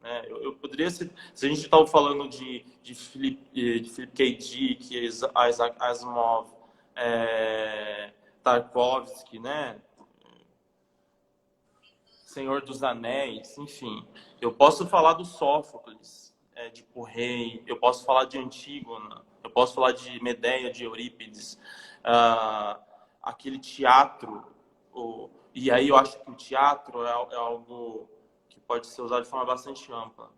Né? Eu poderia se a gente estava falando de Philip K. Dick, Isaac Asimov, Tarkovsky, né? Senhor dos Anéis, enfim. Eu posso falar do Sófocles, de Porrei, eu posso falar de Antígona, eu posso falar de Medeia, de Eurípides, aquele teatro, e aí eu acho que o teatro é algo que pode ser usado de forma bastante ampla.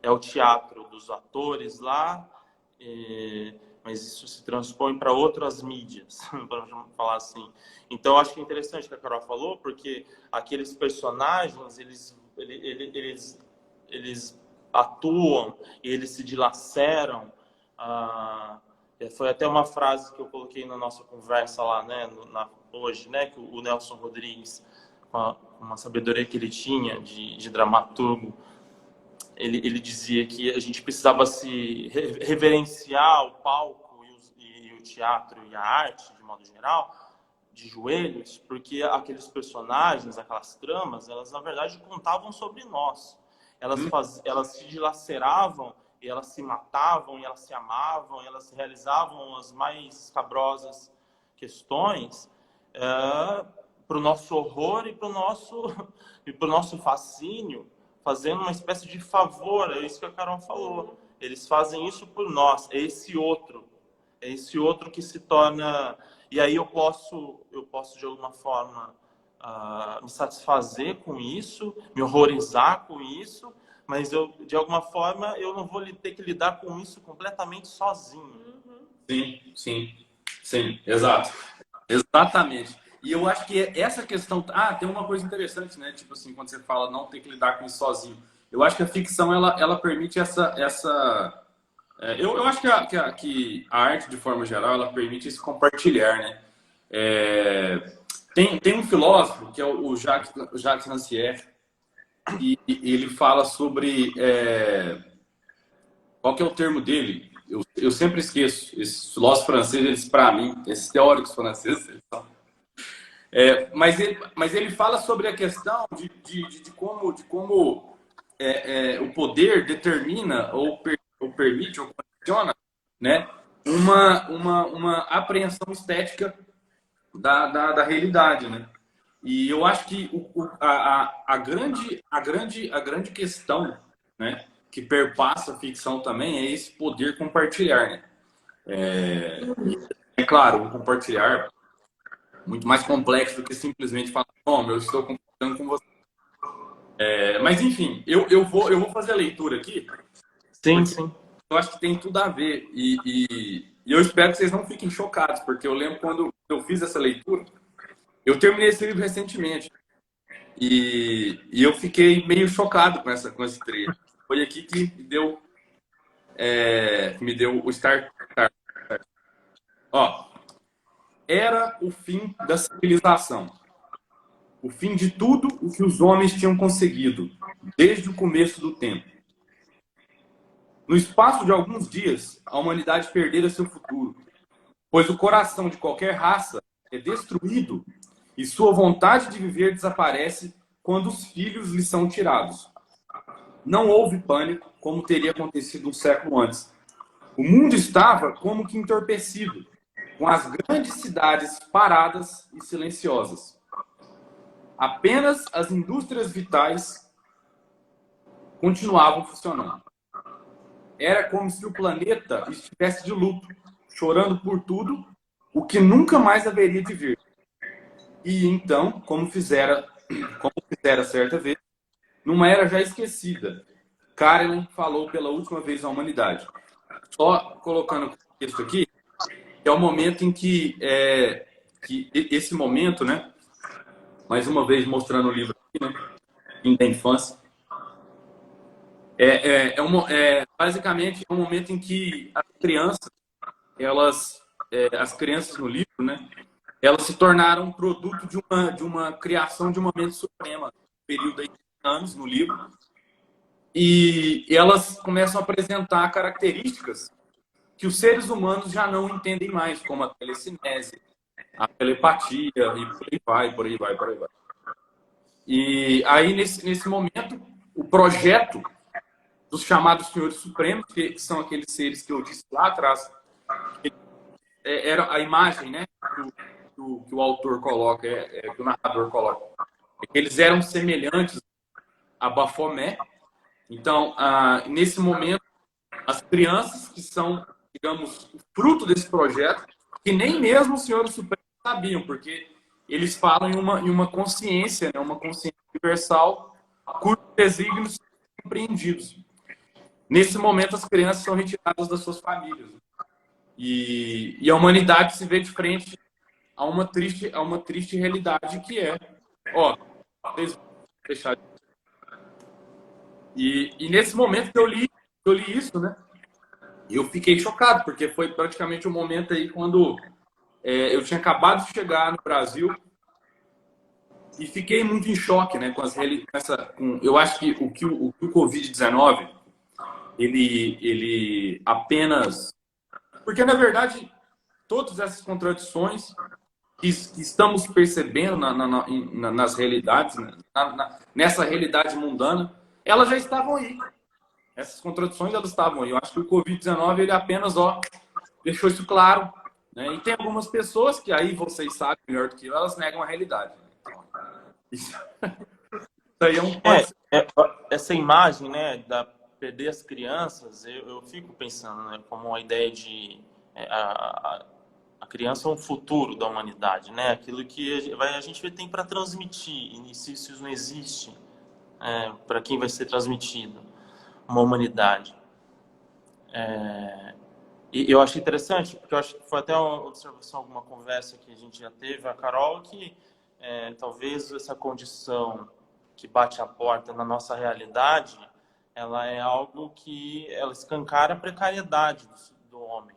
É o teatro dos atores lá, mas isso se transpõe para outras mídias, para falar assim. Então, acho que é interessante o que a Carol falou, porque aqueles personagens, eles atuam e eles se dilaceram. Foi até uma frase que eu coloquei na nossa conversa lá, né, hoje, né, que o Nelson Rodrigues, com uma sabedoria que ele tinha de dramaturgo, ele dizia que a gente precisava se reverenciar o palco e o teatro e a arte, de modo geral, de joelhos, porque aqueles personagens, aquelas tramas, elas na verdade contavam sobre nós. Elas se dilaceravam, e elas se matavam, e elas se amavam, e elas realizavam as mais escabrosas questões para o nosso horror e para o nosso fascínio, fazendo uma espécie de favor, é isso que a Carol falou. eles fazem isso por nós. É esse outro que se torna... E aí eu posso de alguma forma, me satisfazer com isso, me horrorizar com isso, mas de alguma forma, eu não vou ter que lidar com isso completamente sozinho. Sim, exato. Exatamente. E eu acho que essa questão... tem uma coisa interessante, né? Tipo assim, quando você fala não ter que lidar com isso sozinho. Eu acho que a ficção, ela permite eu acho que a arte, de forma geral, ela permite esse compartilhar, né? Tem um filósofo, que é o Jacques Rancière, e ele fala sobre... qual que é o termo dele? Eu sempre esqueço. Esses filósofos franceses, eles, para mim, esses teóricos franceses, eles são... mas ele fala sobre a questão de como o poder determina ou permite ou condiciona, né, uma apreensão estética da realidade, né? E eu acho que a grande questão, né, que perpassa a ficção também é esse poder compartilhar, né? É claro, um compartilhar muito mais complexo do que simplesmente falar, eu estou compartilhando com você. Mas enfim, eu vou fazer a leitura aqui. Sim. Eu acho que tem tudo a ver. E eu espero que vocês não fiquem chocados, porque eu lembro quando eu fiz essa leitura, eu terminei esse livro recentemente. E eu fiquei meio chocado com esse trecho. Foi aqui que me deu o start. Ó, era o fim da civilização. O fim de tudo o que os homens tinham conseguido, desde o começo do tempo. No espaço de alguns dias, a humanidade perdera seu futuro, pois o coração de qualquer raça é destruído e sua vontade de viver desaparece quando os filhos lhe são tirados. Não houve pânico, como teria acontecido um século antes. O mundo estava como que entorpecido, com as grandes cidades paradas e silenciosas. Apenas as indústrias vitais continuavam funcionando. Era como se o planeta estivesse de luto, chorando por tudo o que nunca mais haveria de vir. E então, como fizera certa vez, numa era já esquecida, Karen falou pela última vez à humanidade. Só colocando o texto aqui, é o momento em que esse momento, né? Mais uma vez mostrando o livro aqui, né? Fim da infância. Basicamente é um momento em que as crianças no livro, né? Elas se tornaram produto de uma criação de uma mente suprema, um período aí de anos no livro, e elas começam a apresentar características que os seres humanos já não entendem mais, como a telecinese, a telepatia, e por aí vai. E aí, nesse momento, o projeto dos chamados senhores supremos, que são aqueles seres que eu disse lá atrás, era a imagem, né, que o autor coloca, que o narrador coloca. Eles eram semelhantes a Baphomet. Então, nesse momento, as crianças que são, digamos, o fruto desse projeto, que nem mesmo os senhores supremos sabiam, porque eles falam em uma consciência, né, uma consciência universal, cujos desígnios são compreendidos. Nesse momento, as crianças são retiradas das suas famílias. E a humanidade se vê de frente a uma triste realidade que é... vocês vão deixar... E nesse momento que eu li isso, né? Eu fiquei chocado, porque foi praticamente o momento aí quando eu tinha acabado de chegar no Brasil e fiquei muito em choque, né? Eu acho que o Covid-19 ele apenas... Porque, na verdade, todas essas contradições que estamos percebendo nas realidades, nessa realidade mundana, elas já estavam aí. Essas contradições, elas estavam aí. Eu acho que o Covid-19, ele apenas deixou isso claro. Né? E tem algumas pessoas que aí, vocês sabem melhor do que eu, elas negam a realidade. Isso aí é um... Essa imagem, né, perder as crianças, eu fico pensando, né, como a ideia de a criança é um futuro da humanidade, né? Aquilo que a gente tem para transmitir, e se isso não existe, para quem vai ser transmitido? Uma humanidade. E eu acho interessante, porque eu acho que foi até uma observação, alguma conversa que a gente já teve, a Carol, que talvez essa condição que bate a porta na nossa realidade, ela é algo que ela escancara a precariedade do homem.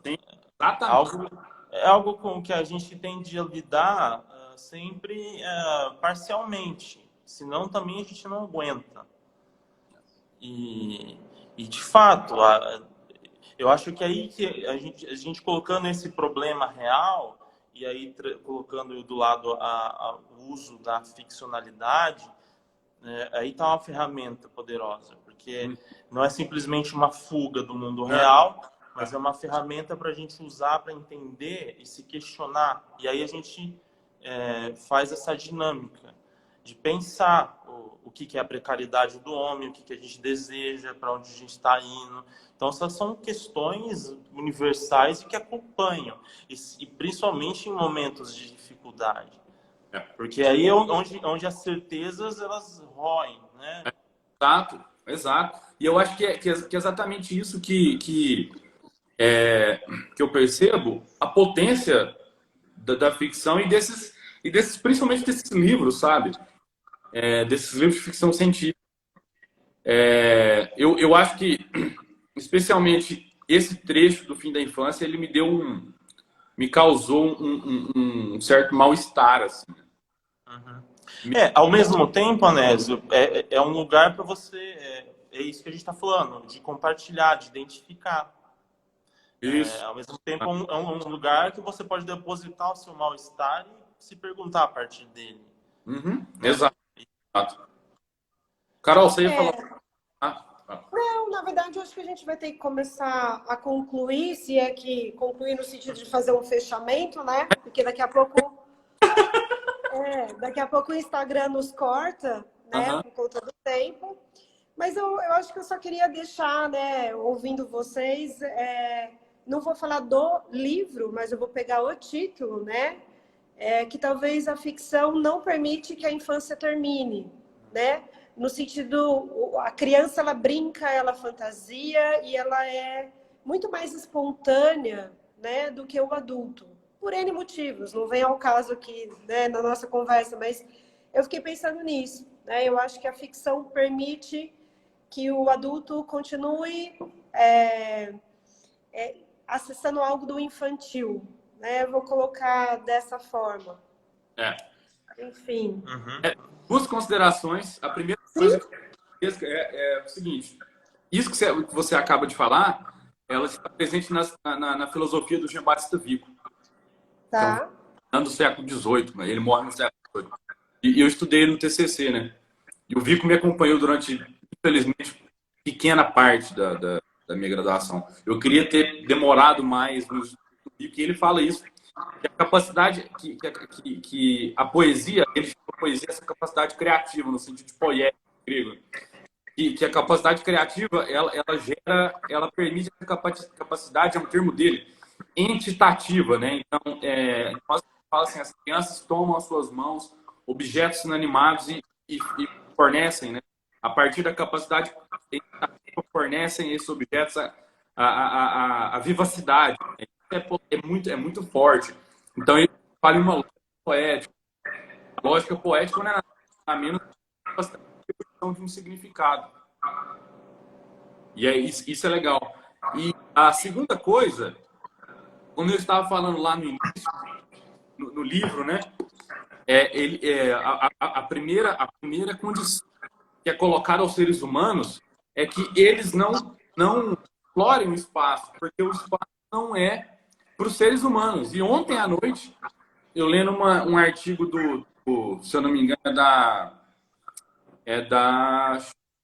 Sim, exatamente. É algo com que a gente tem de lidar sempre parcialmente, senão também a gente não aguenta. E de fato, eu acho que aí que a gente colocando esse problema real e aí colocando do lado o uso da ficcionalidade, aí está uma ferramenta poderosa, porque não é simplesmente uma fuga do mundo real, mas é uma ferramenta para a gente usar para entender e se questionar. E aí a gente faz essa dinâmica de pensar o que é a precariedade do homem, o que a gente deseja, para onde a gente está indo. Então, essas são questões universais e que acompanham, e principalmente em momentos de dificuldade. Porque aí é onde as certezas elas roem, né? Exato, exato. E eu acho que é exatamente isso que eu percebo, a potência da ficção e principalmente desses livros, sabe? Desses livros de ficção científica. Eu acho que, especialmente esse trecho do fim da infância, ele me causou um certo mal-estar, assim. Uhum. Ao mesmo tempo, Anésio, é um lugar para você, é isso que a gente está falando, de compartilhar, de identificar. Isso. Ao mesmo tempo, é um lugar que você pode depositar o seu mal-estar e se perguntar a partir dele. Uhum. Exato. Carol, você ia falar... Não, na verdade, eu acho que a gente vai ter que começar a concluir, se é que concluir no sentido de fazer um fechamento, né? Porque daqui a pouco o Instagram nos corta, né? Por conta do tempo. Mas eu acho que eu só queria deixar, né? Ouvindo vocês, não vou falar do livro, mas eu vou pegar o título, né? Que talvez a ficção não permite que a infância termine, né? No sentido, a criança ela brinca, ela fantasia e ela é muito mais espontânea, né, do que o adulto, por N motivos. Não vem ao caso aqui, né, na nossa conversa, mas eu fiquei pensando nisso, né? Eu acho que a ficção permite que o adulto continue acessando algo do infantil, né? Eu vou colocar dessa forma. Enfim. Duas considerações. A primeira coisa é o seguinte: isso que você acaba de falar, ela está presente na filosofia do Jean-Baptiste Vico. Tá. Então, do século XVIII, né? Ele morre no século XVIII. E eu estudei no TCC, né? E o Vico me acompanhou durante, infelizmente, pequena parte da minha graduação. Eu queria ter demorado mais no estudo do Vico, e ele fala isso. Que a capacidade, que a poesia, ele chama a poesia essa capacidade criativa, no sentido de poético, grego. Que a capacidade criativa, ela permite essa capacidade, é um termo dele, entitativa, né? Então, nós falamos assim, as crianças tomam as suas mãos objetos inanimados e fornecem, né? A partir da capacidade entitativa, fornecem esses objetos a vivacidade. É muito forte. Então, ele fala em uma lógica poética. A lógica poética não é nada menos de um significado. E isso é legal. E a segunda coisa, como eu estava falando lá no início, no livro, né? A primeira condição que é colocada aos seres humanos é que eles não explorem o espaço, porque o espaço não é para os seres humanos. E ontem à noite, eu lendo um artigo se eu não me engano,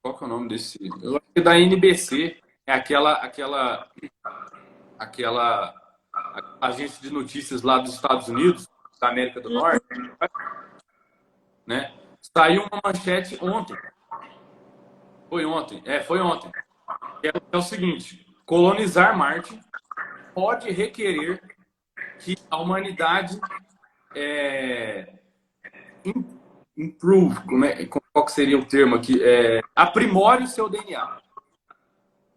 qual que é o nome desse? Eu acho que é da NBC, é aquela agência de notícias lá dos Estados Unidos, da América do Norte, né? Saiu uma manchete ontem. Foi ontem. Foi ontem. É o seguinte: colonizar Marte pode requerer que a humanidade improve, qual que seria o termo aqui? Aprimore o seu DNA.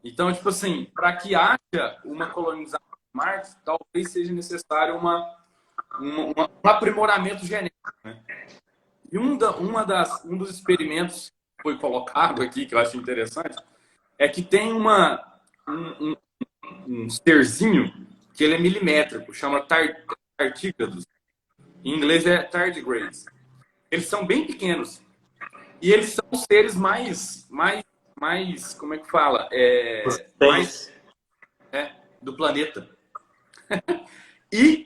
Então, tipo assim, para que haja uma colonização de Marte, talvez seja necessário um aprimoramento genético, né? E um dos experimentos que foi colocado aqui, que eu acho interessante, é que tem um, um serzinho que ele é milimétrico, chama tartígrados. Em inglês é tardigrades. Eles são bem pequenos. E eles são os seres mais como é que fala? Mais do planeta. E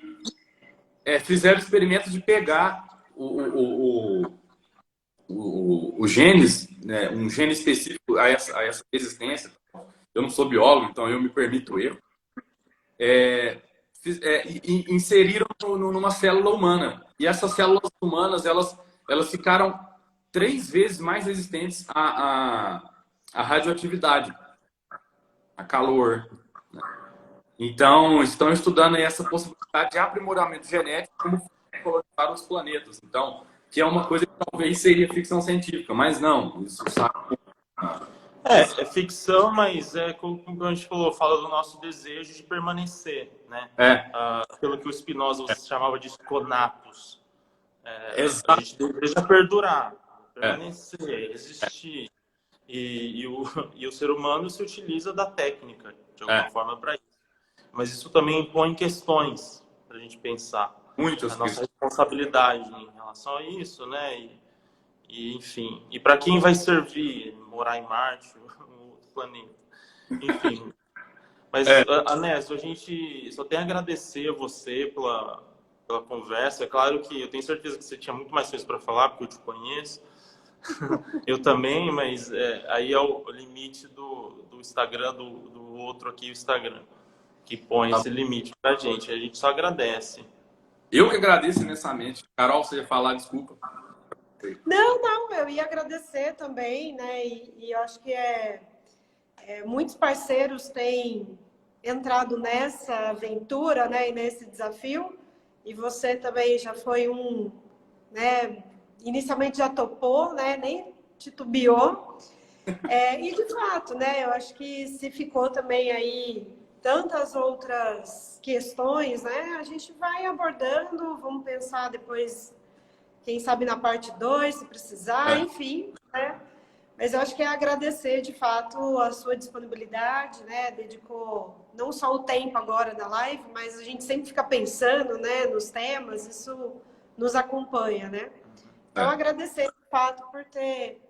fizeram experimento de pegar o genes, né, um gene específico a essa resistência. Eu não sou biólogo, então eu me permito o erro. Inseriram numa célula humana. E essas células humanas, elas ficaram 3 vezes mais resistentes à radioatividade, a calor. Então, estão estudando aí essa possibilidade de aprimoramento genético como colonizar os planetas. Então, que é uma coisa que talvez seria ficção científica, mas não, isso sabe. É ficção, mas como a gente falou, fala do nosso desejo de permanecer, né? Pelo que o Spinoza chamava de conatos. A gente deseja perdurar, permanecer, existir. E o ser humano se utiliza da técnica, de alguma forma, para isso. Mas isso também põe questões para a gente pensar. Muitas a nossa responsabilidade em relação a isso, né? E enfim, e para quem vai servir morar em Marte, um outro planeta, enfim. Mas, Anésio, a gente só tem a agradecer a você pela conversa. É claro que eu tenho certeza que você tinha muito mais coisas para falar, porque eu te conheço. Eu também, mas aí é o limite do Instagram, do outro aqui, o Instagram, que põe esse limite pra gente. A gente só agradece. Eu que agradeço imensamente. Carol, você ia falar, desculpa. Não, eu ia agradecer também, né? E eu acho que muitos parceiros têm entrado nessa aventura, né? E nesse desafio. E você também já foi né? Inicialmente já topou, né? Nem titubeou. E de fato, né? Eu acho que se ficou também aí tantas outras questões, né? A gente vai abordando, vamos pensar depois, quem sabe na parte 2, se precisar, enfim, né? Mas eu acho que é agradecer, de fato, a sua disponibilidade, né? Dedicou não só o tempo agora da live, mas a gente sempre fica pensando, né, nos temas, isso nos acompanha, né? Então, agradecer, de fato, por ter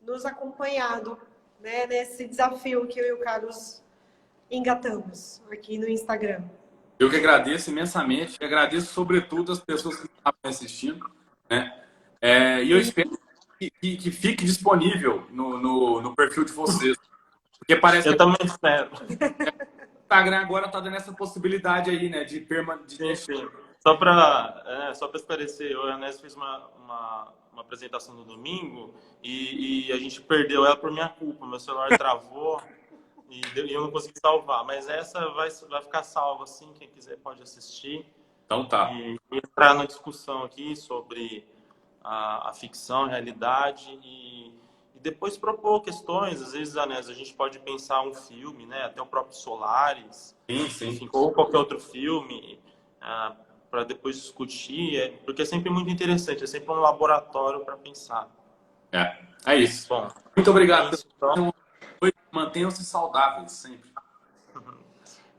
nos acompanhado, né, nesse desafio que eu e o Carlos engatamos aqui no Instagram. Eu que agradeço imensamente, e agradeço sobretudo as pessoas que estavam assistindo, né? E eu espero que fique disponível no perfil de vocês. Porque parece eu também espero. O Instagram agora está dando essa possibilidade aí, né? De Sim. Só para esclarecer, o Ernesto fez uma apresentação no domingo e a gente perdeu ela por minha culpa. Meu celular travou e eu não consegui salvar. Mas essa vai ficar salva, assim. Quem quiser pode assistir. Então tá. E entrar na discussão aqui sobre a ficção, a realidade e depois propor questões. Às vezes, Anésio, a gente pode pensar um filme, né? Até o próprio Solaris, Sim. enfim, ou qualquer outro filme, para depois discutir, porque é sempre muito interessante, é sempre um laboratório para pensar. É isso. Bom, muito obrigado. Então. Mantenham-se saudáveis sempre.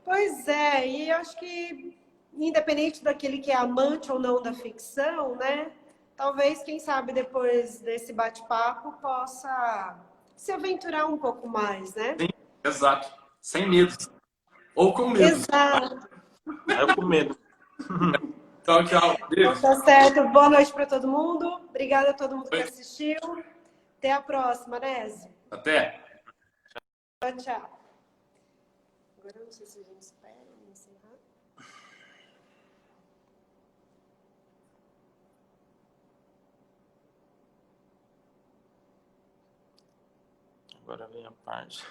Pois é, e eu acho que, independente daquele que é amante ou não da ficção, né? Talvez, quem sabe, depois desse bate-papo, possa se aventurar um pouco mais, né? Sim, exato. Sem medo. Ou com medo. Exato. Eu com medo. Tchau. Então, tá certo. Boa noite para todo mundo. Obrigada a todo mundo que assistiu. Até a próxima, Nézio. Até. Tchau. Agora eu não sei se a gente espera encerrar. agora vem a parte.